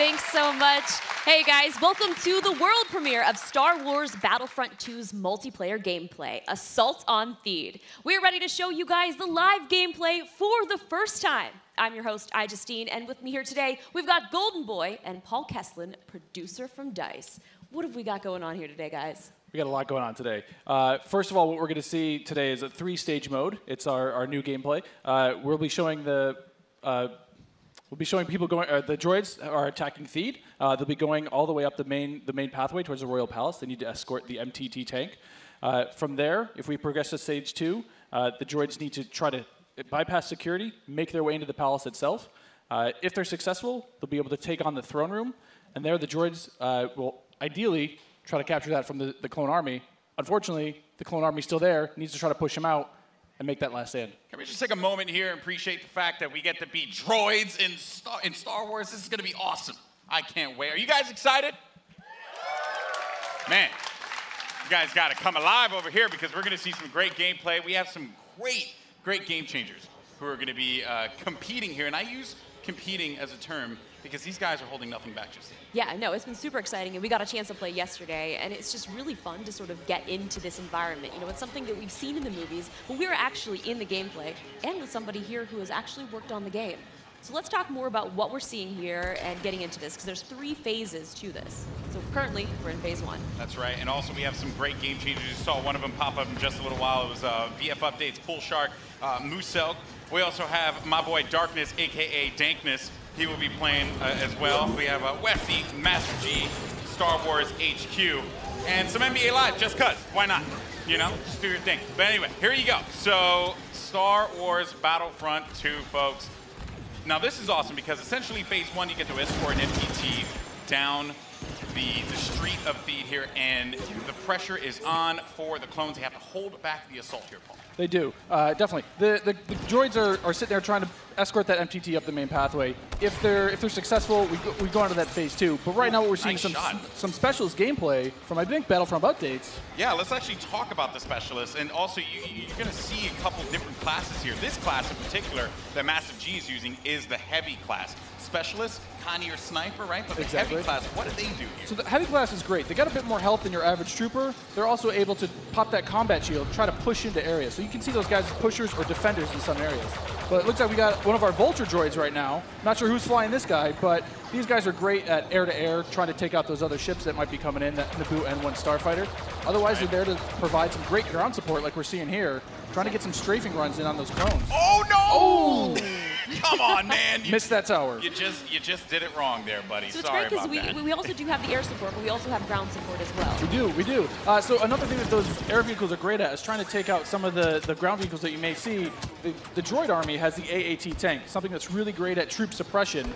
Thanks so much. Hey guys, welcome to the world premiere of Star Wars Battlefront 2's multiplayer gameplay, Assault on Theed. We're ready to show you guys the live gameplay for the first time. I'm your host, Justine, and with me here today, we've got Golden Boy and Paul Kesslin, producer from DICE. What have we got going on here today, guys? We got a lot going on today. First of all, what we're going to see today is a 3-stage mode. It's our new gameplay. We'll be showing people going. The droids are attacking Theed. They'll be going all the way up the main pathway towards the Royal Palace. They need to escort the MTT tank. From there, if we progress to stage 2, the droids need to try to bypass security, make their way into the palace itself. If they're successful, they'll be able to take on the throne room, and there the droids will ideally try to capture that from the clone army. Unfortunately, the clone army's still there, needs to try to push them out and make that last stand. Can we just take a moment here and appreciate the fact that we get to be droids in Star Wars? This is going to be awesome. I can't wait. Are you guys excited? Man, you guys got to come alive over here because we're going to see some great gameplay. We have some great game changers who are going to be competing here. And I use competing as a term because these guys are holding nothing back just yet. Yeah, no, it's been super exciting, and we got a chance to play yesterday, and it's just really fun to sort of get into this environment. You know, it's something that we've seen in the movies, but we're actually in the gameplay, and with somebody here who has actually worked on the game. So let's talk more about what we're seeing here and getting into this, because there's 3 phases to this. So currently, we're in phase 1. That's right, and also we have some great game changers. You saw one of them pop up in just a little while. It was BF Updates, Pool Shark, Musel. We also have my boy Darkness, AKA Dankness. He will be playing as well. We have Westy, Master G, Star Wars HQ, and some NBA Live, just cuz. Why not? You know, just do your thing. But anyway, here you go. So, Star Wars Battlefront 2, folks. Now, this is awesome because essentially phase 1, you get to escort an MTT down the street of Theed here, and the pressure is on for the clones. They have to hold back the assault here, Paul. They do, definitely. The droids are sitting there trying to escort that MTT up the main pathway. If they're successful, we go into that phase 2. But right now, what we're seeing is some specialist gameplay from, I think, Battlefront Updates. Yeah, let's actually talk about the specialists, and also you're going to see a couple different classes here. This class in particular that Master G is using is the heavy class. Specialist, kind of your sniper, right? But the heavy class, what do they do here? So the heavy class is great. They got a bit more health than your average trooper. They're also able to pop that combat shield, try to push into areas. So you can see those guys as pushers or defenders in some areas. But it looks like we got one of our Vulture droids right now. Not sure who's flying this guy, but these guys are great at air-to-air, trying to take out those other ships that might be coming in, that Naboo N1 Starfighter. Otherwise, they're there to provide some great ground support like we're seeing here, trying to get some strafing runs in on those clones. Oh, no! Oh! Come on, man. Missed that tower. You just did it wrong there, buddy. So it's Sorry great because about that. we also do have the air support, but we also have ground support as well. We do. So another thing that those air vehicles are great at is trying to take out some of the ground vehicles that you may see. The droid army has the AAT tank, something that's really great at troop suppression.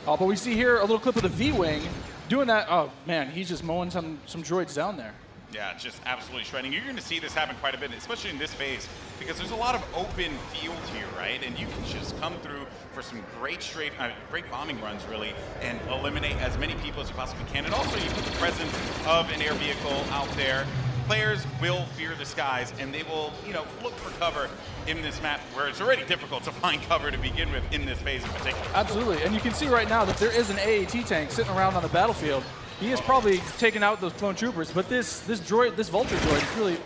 But we see here a little clip of the V-Wing doing that. Oh, man, he's just mowing some droids down there. Yeah, just absolutely shredding. You're going to see this happen quite a bit, especially in this phase, because there's a lot of open field here, right? And you can just come through for some great great bombing runs, really, and eliminate as many people as you possibly can. And also, you put the presence of an air vehicle out there. Players will fear the skies, and they will, look for cover in this map where it's already difficult to find cover to begin with in this phase in particular. Absolutely, and you can see right now that there is an AAT tank sitting around on the battlefield. He is probably taking out those clone troopers, but this Vulture droid is really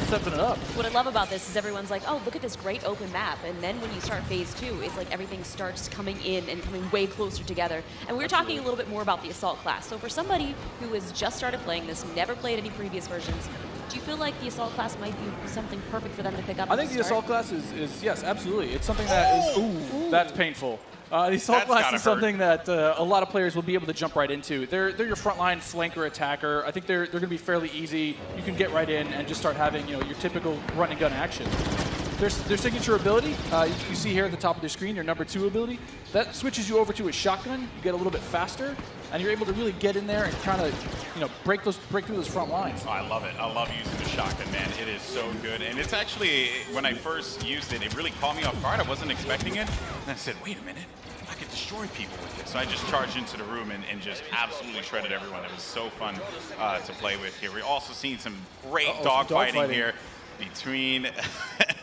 stepping it up. What I love about this is everyone's like, oh, look at this great open map. And then when you start phase 2, it's like everything starts coming in and coming way closer together. And we were talking a little bit more about the assault class. So for somebody who has just started playing this, never played any previous versions, do you feel like the assault class might be something perfect for them to pick up? I think the assault class is yes, absolutely. It's something that is, that's painful. The assault class is something that a lot of players will be able to jump right into. They're your frontline flanker attacker. I think they're going to be fairly easy. You can get right in and just start having your typical run and gun action. Their signature ability, you see here at the top of the screen, your number 2 ability, that switches you over to a shotgun. You get a little bit faster, and you're able to really get in there and kind of break through those front lines. Oh, I love it. I love using the shotgun, man. It is so good. And it's actually, when I first used it, it really caught me off guard. I wasn't expecting it. And I said, wait a minute. I could destroy people with this. So I just charged into the room and just absolutely shredded everyone. It was so fun to play with here. We're also seeing some great dogfighting here between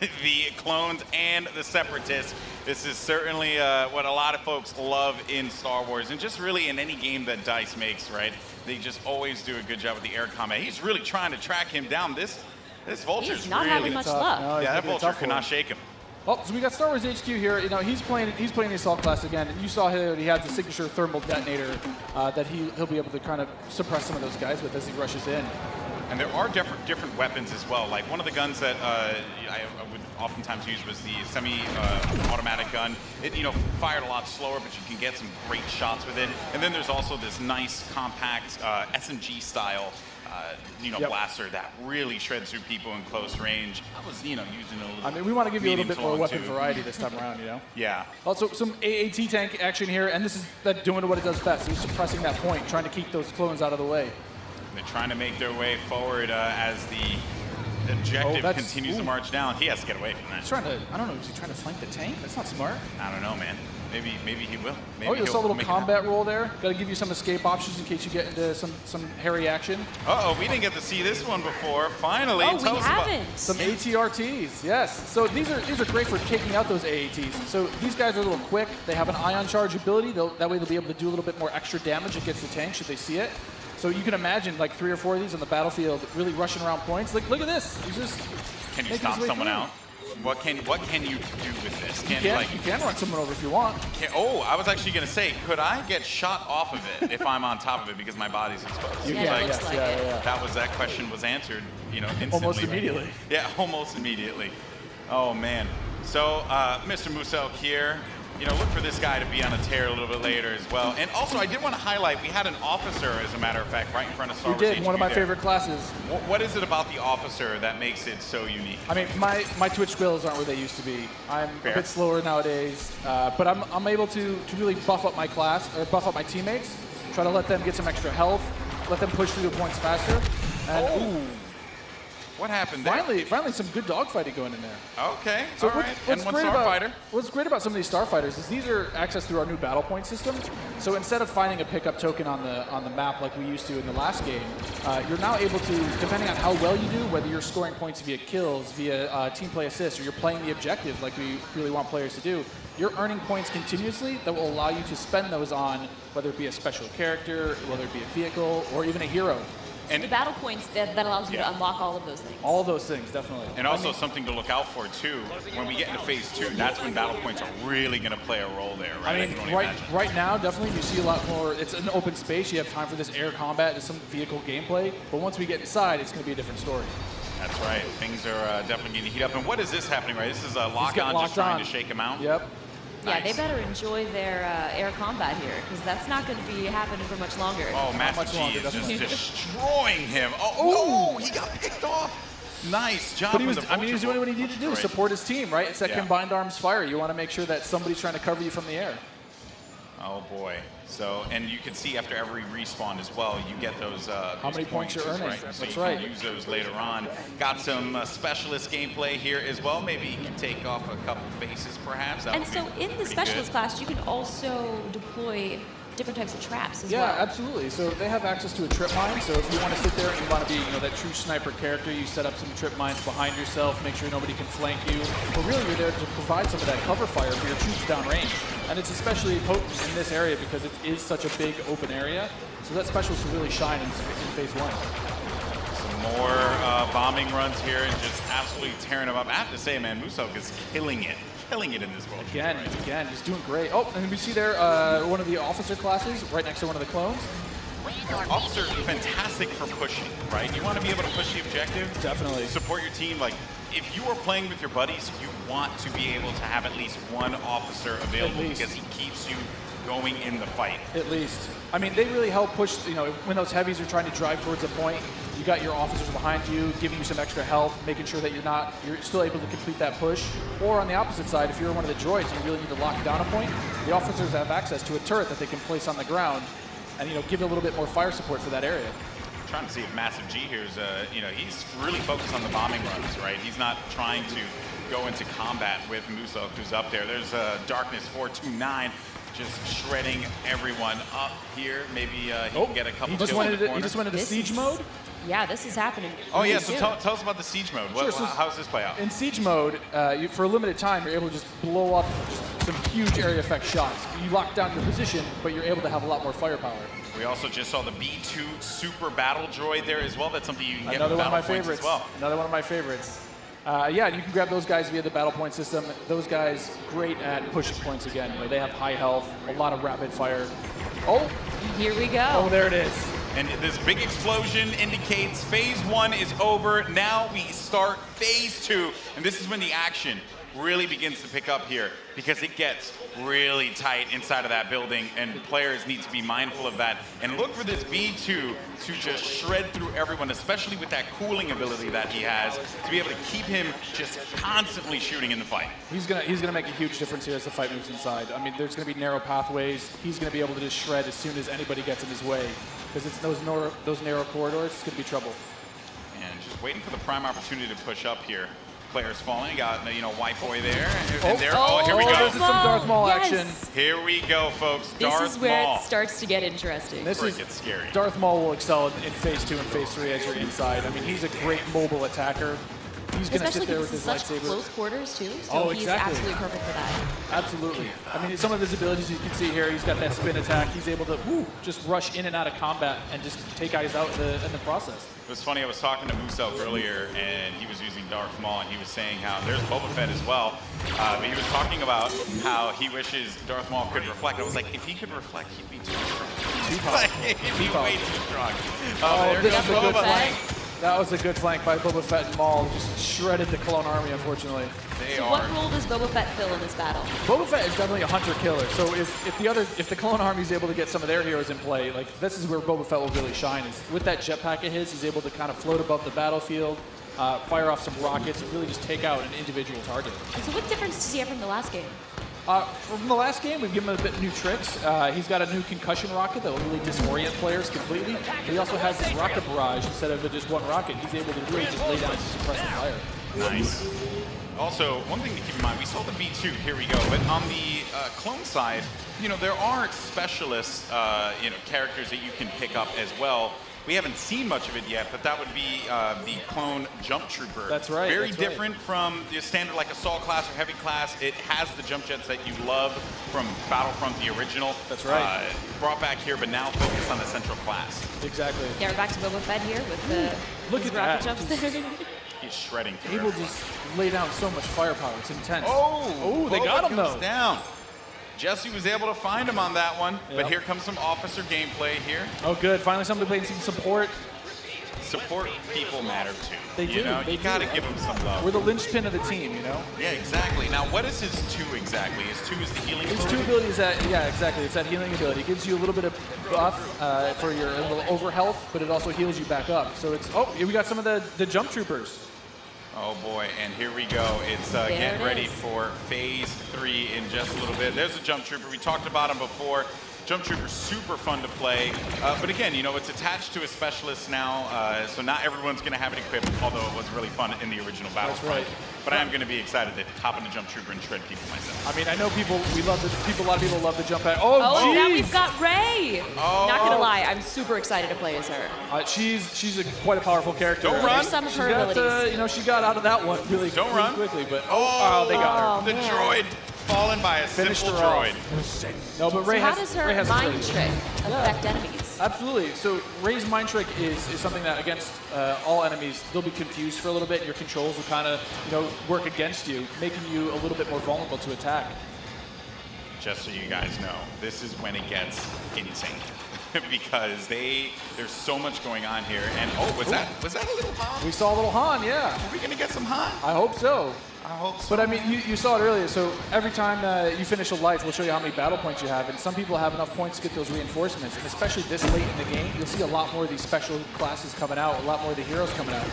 the clones and the separatists. This is certainly what a lot of folks love in Star Wars, and just really in any game that DICE makes, right? They just always do a good job with the air combat. He's really trying to track him down. This Vulture's He's not really having much luck. No, yeah, that Vulture cannot shake him. Well, so we got Star Wars HQ here. You know, he's playing the assault class again, and you saw he has the signature thermal detonator that he'll be able to kind of suppress some of those guys with as he rushes in. And there are different weapons as well. Like one of the guns that I would oftentimes use was the semi-automatic gun. It fired a lot slower, but you can get some great shots with it. And then there's also this nice compact SMG style blaster that really shreds through people in close range. I was using a little. I mean, we want to give you a little bit more weapon variety this time around, Yeah. Also, some AAT tank action here, and this is that doing what it does best. He's suppressing that point, trying to keep those clones out of the way. They're trying to make their way forward as the objective continues to march down. He has to get away from that. He's trying to, I don't know, is he trying to flank the tank? That's not smart. I don't know, man. Maybe he will. Maybe you saw a little combat roll there. Got to give you some escape options in case you get into some hairy action. Uh-oh, we didn't get to see this one before. Finally, we haven't. Some ATRTs, yes. So these are great for taking out those AATs. So these guys are a little quick. They have an ion charge ability. That way they'll be able to do a little bit more extra damage against the tank should they see it. So you can imagine like 3 or 4 of these on the battlefield really rushing around points. Like, look at this. He's just Can you stop someone out? What can you do with this? You can run someone over if you want. I was actually going to say, could I get shot off of it if I'm on top of it because my body's exposed? That question was answered, instantly. Almost immediately. Yeah, almost immediately. Oh man. So Mr. Muselk here. Look for this guy to be on a tear a little bit later as well. And also, I did want to highlight, we had an officer, as a matter of fact, right in front of Star Wars. We did, HQ one of my there. favorite classes. What is it about the officer that makes it so unique? I mean, my Twitch skills aren't where they used to be. I'm a bit slower nowadays, but I'm able to really buff up my class, or buff up my teammates, try to let them get some extra health, let them push through the points faster. And, what happened there? Finally some good dogfighting going in there. Okay, so all right. And one starfighter. What's great about some of these starfighters is these are accessed through our new battle point system. So instead of finding a pickup token on the map like we used to in the last game, you're now able to, depending on how well you do, whether you're scoring points via kills, via team play assists, or you're playing the objective like we really want players to do, you're earning points continuously that will allow you to spend those on whether it be a special character, whether it be a vehicle, or even a hero. And the battle points that allows you to unlock all of those things. All those things, definitely. And also something to look out for too. When we get into phase 2, that's when battle points are really going to play a role there, right? I mean, right now, definitely you see a lot more. It's an open space. You have time for this air combat and some vehicle gameplay. But once we get inside, it's going to be a different story. That's right. Things are definitely going to heat up. And what is this happening, right? This is a lock-on just trying to shake him out? Yep. Yeah, they better enjoy their air combat here, because that's not going to be happening for much longer. Oh, Master G is just destroying him. Oh, no, he got picked off. Nice job. But he was doing what he needed to do, support his team, right? It's that combined arms fire. You want to make sure that somebody's trying to cover you from the air. Oh boy. So, and you can see after every respawn as well, you get those how many points you're earning. Right? That's so you can use those later on. Got some specialist gameplay here as well. Maybe you can take off a couple faces, perhaps. And so in the specialist class, you can also deploy different types of traps as well. Yeah, absolutely. So they have access to a trip mine. So if you want to sit there and you want to be, that true sniper character, you set up some trip mines behind yourself, make sure nobody can flank you. But really, you're there to provide some of that cover fire for your troops downrange. And it's especially potent in this area because it is such a big open area. So that specialist will really shine in phase 1. Some more bombing runs here and just absolutely tearing them up. I have to say, man, Muselk is killing it in this world. Again, he's doing great. Oh, and we see there one of the officer classes right next to one of the clones. Officer, fantastic for pushing, right? You want to be able to push the objective. Definitely. Support your team. Like, if you are playing with your buddies, you want to be able to have at least one officer available because he keeps you going in the fight. At least. I mean, they really help push, when those heavies are trying to drive towards a point, you got your officers behind you, giving you some extra health, making sure that you're still able to complete that push. Or on the opposite side, if you're one of the droids and you really need to lock down a point, the officers have access to a turret that they can place on the ground and, give it a little bit more fire support for that area. I'm trying to see if Massive G here is, he's really focused on the bombing runs, right? He's not trying to go into combat with Muselk, who's up there. There's Darkness 429. Just shredding everyone up here. Maybe he can get a couple kills. He just went into siege mode. Yeah, this is happening. Oh, yeah, so tell us about the siege mode. Sure, so how does this play out? In siege mode, for a limited time, you're able to just blow up some huge area effect shots. You lock down your position, but you're able to have a lot more firepower. We also just saw the B2 Super Battle Droid there as well. That's something you can get Another with one of my Battle Points favorites. as well. Another one of my favorites. Yeah, and you can grab those guys via the battle point system. Those guys, great at pushing points again. You know, they have high health, a lot of rapid fire. Oh! Here we go. Oh, there it is. And this big explosion indicates phase 1 is over. Now we start phase 2, and this is when the action really begins to pick up here because it gets really tight inside of that building, and players need to be mindful of that and look for this B2 to just shred through everyone, especially with that cooling ability that he has, to be able to keep him just constantly shooting in the fight. He's gonna make a huge difference here as the fight moves inside. I mean, there's gonna be narrow pathways. He's gonna be able to just shred as soon as anybody gets in his way, because it's those narrow corridors. It's gonna be trouble. And just waiting for the prime opportunity to push up here. Players falling, got White Boy there, and there. Oh, here we go. This is some Darth Maul action. Here we go, folks. This Darth is where Maul. it starts to get interesting. This is gets scary. Darth Maul will excel in phase 2 and phase 3 as you're inside. I mean, he's a great mobile attacker. He's going to sit there with his such lightsaber. Close quarters too, so Oh, he's exactly. absolutely perfect for that. Absolutely. I mean, some of his abilities you can see here. He's got that spin attack. He's able to just rush in and out of combat and just take guys out in the process. It was funny, I was talking to Musel earlier, and he was using Darth Maul, and he was saying how there's Boba Fett as well, but he was talking about how he wishes Darth Maul could reflect. I was like, if he could reflect, he'd be too strong. He'd be way too strong. Oh, there comes Boba Fett. That was a good flank by Boba Fett and Maul. Just shredded the Clone Army, unfortunately. What role does Boba Fett fill in this battle? Boba Fett is definitely a hunter-killer. So if the Clone Army is able to get some of their heroes in play, like this is where Boba Fett will really shine. Is with that jetpack of his, he's able to kind of float above the battlefield, fire off some rockets, and really just take out an individual target. And so what difference does he have from the last game? From the last game, we've given him a bit new tricks. He's got a new concussion rocket that will really disorient players completely. But he also has this rocket barrage instead of just one rocket. He's able to really just lay down some suppressive fire. Nice. Also, one thing to keep in mind, we saw the B2, here we go, but on the clone side, there are specialist, characters that you can pick up as well. We haven't seen much of it yet, but that would be the clone jump trooper. That's right. Very different from the standard like assault class or heavy class. It has the jump jets that you love from Battlefront, the original. That's right. Brought back here, but now focused on the central class. Exactly. Yeah, we're back to Boba Fett here with the Look at rocket that. jumps there. He's shredding through. Able to just lay down so much firepower. It's intense. Oh, they got him though. Down. Jesse was able to find him on that one, but here comes some officer gameplay here. Oh, good. Finally, somebody playing some support. Support people matter too. They do. You got to give them some love. We're the linchpin of the team, Yeah, exactly. Now, what is his 2 exactly? His 2 is the healing His ability? 2 abilities, yeah, exactly. It's that healing ability. It gives you a little bit of buff for your little over health, but it also heals you back up. So it's, we got some of the jump troopers. Oh boy, and here we go. It's getting ready for phase 3 in just a little bit. There's a jump trooper. We talked about him before. Jump trooper, super fun to play. But again, it's attached to a specialist now, so not everyone's going to have it equipped, although it was really fun in the original Battlefront. That's right. But I am going to be excited to hop in the jump trooper and shred people myself. I mean, I know a lot of people love the jump pack. Oh, geez. now we've got Rey. Not gonna lie, I'm super excited to play as her. She's quite a powerful character. Don't run. Some of her abilities. She got out of that one really quickly, but they got her. The droid fallen by a simple droid. No, but Rey how does her mind trick affect enemies? Absolutely. So Rey's mind trick is something that against all enemies, they'll be confused for a little bit. Your controls will kind of work against you, making you a little bit more vulnerable to attack. Just so you guys know, this is when it gets insane. Because there's so much going on here. And was that a little Han? We saw a little Han, yeah. Are we gonna get some Han? I hope so. I hope so. But I mean, you saw it earlier. So every time you finish a life, we'll show you how many battle points you have. And some people have enough points to get those reinforcements. And especially this late in the game, you'll see a lot more of these special classes coming out, a lot more of the heroes coming out.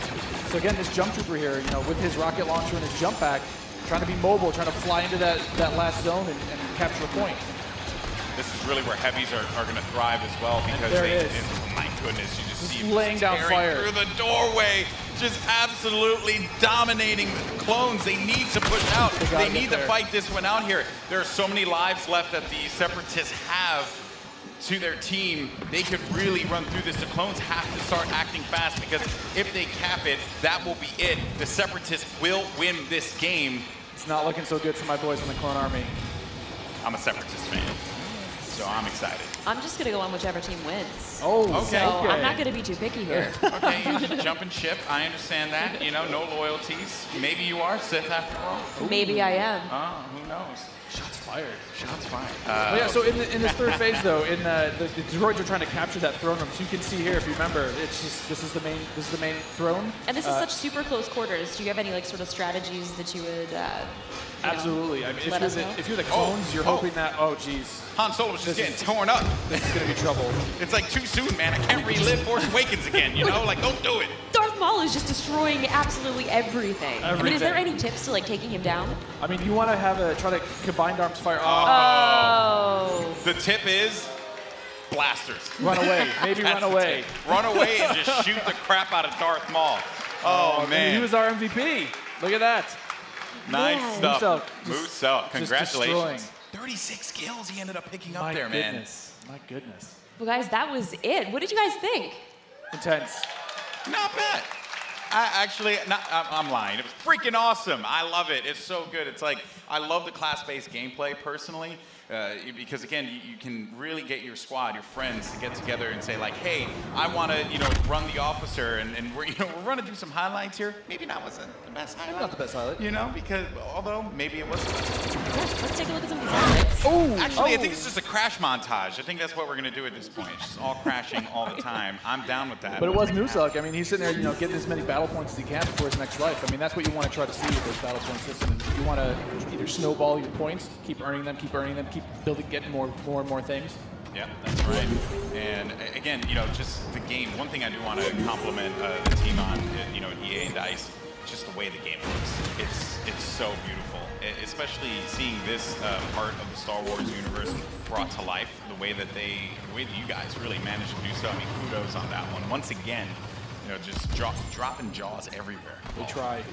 So again, this jump trooper here, with his rocket launcher and his jump pack, trying to be mobile, trying to fly into that last zone and capture a point. This is really where heavies are going to thrive as well, because my goodness, you just see them laying down fire through the doorway, just absolutely dominating the clones. They need to push out. They need to fight this one out here. There are so many lives left that the Separatists have. to their team, they could really run through this. The clones have to start acting fast because if they cap it, that will be it. The Separatists will win this game. It's not looking so good for my boys in the Clone Army. I'm a Separatist fan, so I'm excited. I'm just going to go on whichever team wins. Oh, okay. So I'm not going to be too picky here. Okay, you just jump and ship. I understand that. You know, no loyalties. Maybe you are Sith after all. Ooh. Maybe I am. Who knows? Shots fired. Shots fired. Yeah, so in this third phase, though, in the droids are trying to capture that throne room. So you can see here, if you remember, it's just this is the main throne. And this is such super close quarters. Do you have any like sort of strategies that you would? Absolutely. I mean, if you're the clones, you're hoping that. Oh, geez. Han Solo's just getting torn up. This is gonna be trouble. It's like too soon, man. I can't relive Force Awakens again. You know, like don't do it. Darth Maul is just destroying absolutely everything. I mean, is there any tips to like taking him down? I mean, you want to try to combined arms fire. Oh. The tip is blasters. Run away. Maybe run away. Run away and just shoot the crap out of Darth Maul. Oh man. He was our MVP. Look at that. Nice stuff. Musel, congratulations. 36 kills he ended up picking up there, man. My goodness. Well, guys, that was it. What did you guys think? Intense. Not bad. I'm lying. It was freaking awesome. I love it. It's so good. It's like, I love the class-based gameplay personally. Because again, you can really get your squad, your friends, to get together and say like, hey, I want to, run the officer, and we're running through some highlights here. Maybe that wasn't the best highlight. Not the best highlight. Because although maybe it was the best. Yeah, let's take a look at some of these highlights. Actually, I think it's just a crash montage. I think that's what we're gonna do at this point. It's just all crashing all the time. I'm down with that. But it was Musel. I mean, he's sitting there, getting as many battle points as he can before his next life. I mean, that's what you want to try to see with this battle point system. You want to either snowball your points, keep earning them, keep building, getting more and more things. Yeah, that's right. And again, just the game. One thing I do want to compliment the team on, EA and DICE, just the way the game looks. It's so beautiful, especially seeing this part of the Star Wars universe brought to life. The way that you guys really managed to do so. I mean, kudos on that one. Once again, just dropping jaws everywhere. We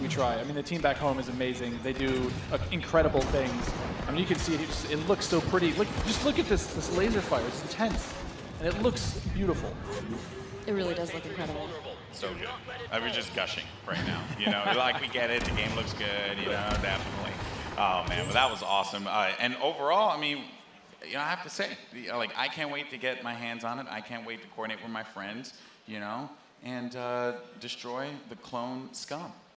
try. I mean, the team back home is amazing. They do incredible things. I mean, you can see it looks so pretty. Just look at this laser fire. It's intense, and it looks beautiful. It really does look incredible. So good. I was just gushing right now. Like we get it. The game looks good. Definitely. Oh man, but that was awesome. And overall, I mean, I have to say, I can't wait to get my hands on it. I can't wait to coordinate with my friends. And destroy the clone scum.